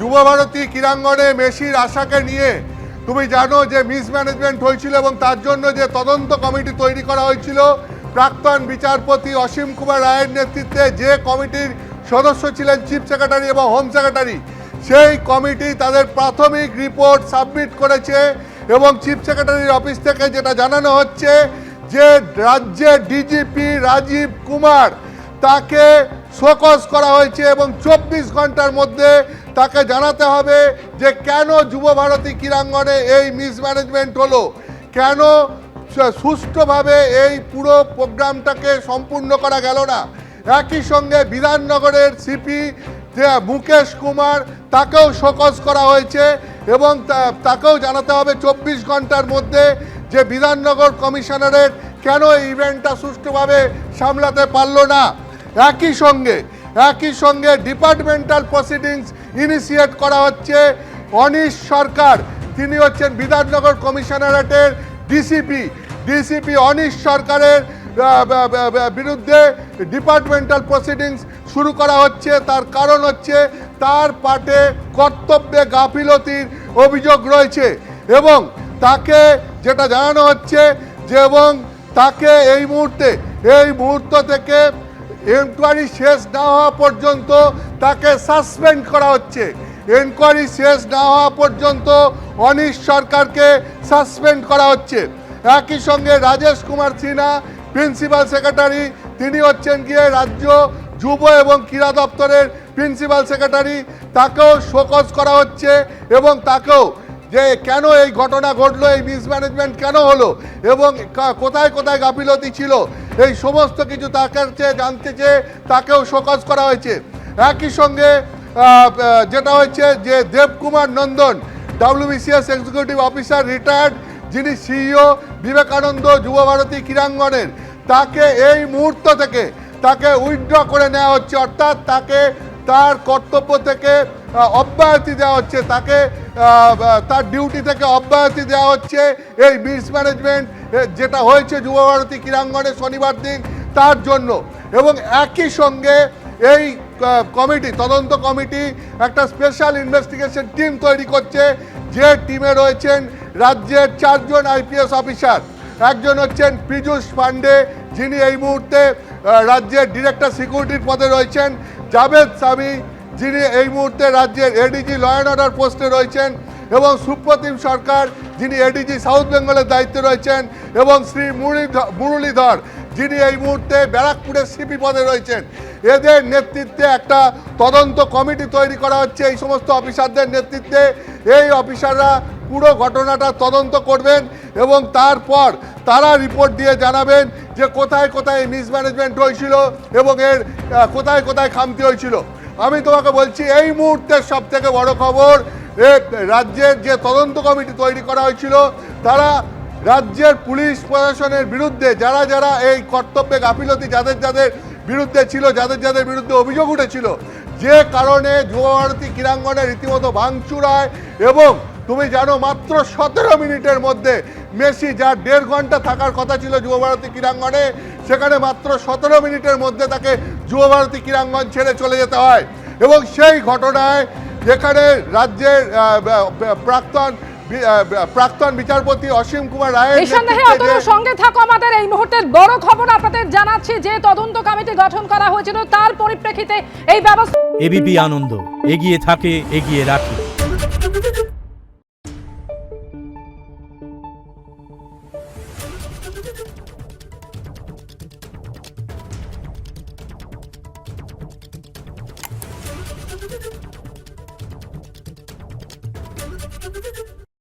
যুবভারতী ক্রীড়াঙ্গনে মেসির আশাকে নিয়ে তুমি জানো যে মিসম্যানেজমেন্ট হয়েছিল এবং তার জন্য যে তদন্ত কমিটি তৈরি করা হয়েছিল প্রাক্তন বিচারপতি অসীম কুমার রায়ের নেতৃত্বে, যে কমিটির সদস্য ছিলেন চিফ সেক্রেটারি এবং হোম সেক্রেটারি, সেই কমিটি তাদের প্রাথমিক রিপোর্ট সাবমিট করেছে এবং চিফ সেক্রেটারির অফিস থেকে যেটা জানানো হচ্ছে যে রাজ্যের ডিজিপি রাজীব কুমার তাকে শোকজ করা হয়েছে এবং 24 ঘন্টার মধ্যে তাকে জানাতে হবে যে কেন যুবভারতী ক্রীড়াঙ্গনে এই মিসম্যানেজমেন্ট হলো, কেন সুষ্ঠুভাবে এই পুরো প্রোগ্রামটাকে সম্পূর্ণ করা গেল না। একই সঙ্গে বিধাননগরের সিপি যে মুকেশ কুমার তাকেও শোকজ করা হয়েছে এবং তাকেও জানাতে হবে 24 ঘন্টার মধ্যে যে বিধাননগর কমিশনারের কেন এই ইভেন্টটা সুষ্ঠুভাবে সামলাতে পারলো না। একই সঙ্গে ডিপার্টমেন্টাল প্রসিডিংস ইনিশিয়েট করা হচ্ছে। অনিশ সরকার, তিনি হচ্ছেন বিধাননগর কমিশনারেটের ডিসিপি অনিশ সরকারের বিরুদ্ধে ডিপার্টমেন্টাল প্রসিডিংস শুরু করা হচ্ছে। তার কারণ হচ্ছে তার পাটে কর্তব্যে গাফিলতির অভিযোগ রয়েছে এবং তাকে যেটা জানানো হচ্ছে যে এবং তাকে এই মুহূর্ত থেকে এনকোয়ারি শেষ না হওয়া পর্যন্ত তাকে সাসপেন্ড করা হচ্ছে। এনকোয়ারি শেষ না হওয়া পর্যন্ত অনিশ সরকারকে সাসপেন্ড করা হচ্ছে। একই সঙ্গে রাজেশ কুমার সিনহা প্রিন্সিপাল সেক্রেটারি, তিনি হচ্ছেন গিয়ে রাজ্য যুব এবং ক্রীড়া দপ্তরের প্রিন্সিপাল সেক্রেটারি, তাকেও শোকজ করা হচ্ছে এবং তাকেও যে কেন এই ঘটনা ঘটলো, এই মিসম্যানেজমেন্ট কেন হলো এবং কোথায় কোথায় গাফিলতি ছিল, এই সমস্ত কিছু তার কাছে জানতে চেয়ে তাকেও শোকজ করা হয়েছে। একই সঙ্গে যেটা হচ্ছে যে দেবকুমার নন্দন, WBCS এক্সিকিউটিভ অফিসার রিটায়ার্ড, যিনি সিইও বিবেকানন্দ যুবভারতী ক্রীড়াঙ্গনের, তাকে এই মুহূর্ত থেকে তাকে উইথড্র করে নেওয়া হচ্ছে, অর্থাৎ তাকে তার কর্তব্য থেকে অব্যাহতি দেওয়া হচ্ছে, তাকে তার ডিউটি থেকে অব্যাহতি দেওয়া হচ্ছে এই মিসম্যানেজমেন্ট যেটা হয়েছে যুবভারতী ক্রীড়াঙ্গনে শনিবার দিন তার জন্য। এবং একই সঙ্গে এই তদন্ত কমিটি একটা স্পেশাল ইনভেস্টিগেশন টিম তৈরি করছে, যে টিমে রয়েছেন রাজ্যের 4 জন IPS অফিসার। একজন হচ্ছেন পীযূষ পান্ডে, যিনি এই মুহূর্তে রাজ্যের ডিরেক্টর সিকিউরিটির পদে রয়েছেন, জাভেদ সামি, যিনি এই মুহূর্তে রাজ্যের ADG ল অ্যান্ড অর্ডার পোস্টে রয়েছেন, এবং সুপ্রতিম সরকার, যিনি ADG সাউথ বেঙ্গলের দায়িত্বে রয়েছেন, এবং শ্রী মুরলীধর, যিনি এই মুহূর্তে ব্যারাকপুরের সিপি পদে রয়েছেন। এদের নেতৃত্বে একটা তদন্ত কমিটি তৈরি করা হচ্ছে। এই সমস্ত অফিসারদের নেতৃত্বে এই অফিসাররা পুরো ঘটনাটা তদন্ত করবেন এবং তারপর তারা রিপোর্ট দিয়ে জানাবেন যে কোথায় কোথায় মিসম্যানেজমেন্ট হয়েছিল এবং এর কোথায় কোথায় খামতি হয়েছিল। আমি তোমাকে বলছি এই মুহূর্তের সব থেকে বড় খবর, রাজ্যের যে তদন্ত কমিটি তৈরি করা হয়েছিল তারা রাজ্যের পুলিশ প্রশাসনের বিরুদ্ধে যারা যারা এই কর্তব্যে গাফিলতি যাদের বিরুদ্ধে ছিল, যাদের বিরুদ্ধে অভিযোগ উঠেছিল, যে কারণে যুবভারতী ক্রীড়াঙ্গনে রীতিমতো ভাঙচুর হয় এবং তুমি জানো মাত্র 17 মিনিটের মধ্যে মেসি, যার 1.5 ঘন্টা থাকার কথা ছিল যুবভারতী ক্রীড়াঙ্গনে, সেখানে মাত্র 17 মিনিটের মধ্যে তাকে যুবভারতী ক্রীড়াঙ্গন ছেড়ে চলে যেতে হয়। এবং সেই ঘটনায় যেখানে রাজ্যের প্রাক্তন বিচারপতি অসীম কুমার রায়ের সঙ্গে থাকো, আমাদের এই মুহূর্তের বড় খবর আপনাদের জানাচ্ছি যে তদন্ত কমিটি গঠন করা হয়েছিল তার পরিপ্রেক্ষিতে এই ব্যবস্থা। এবিপি আনন্দ এগিয়ে থাকে, এগিয়ে রাখে। Thank you.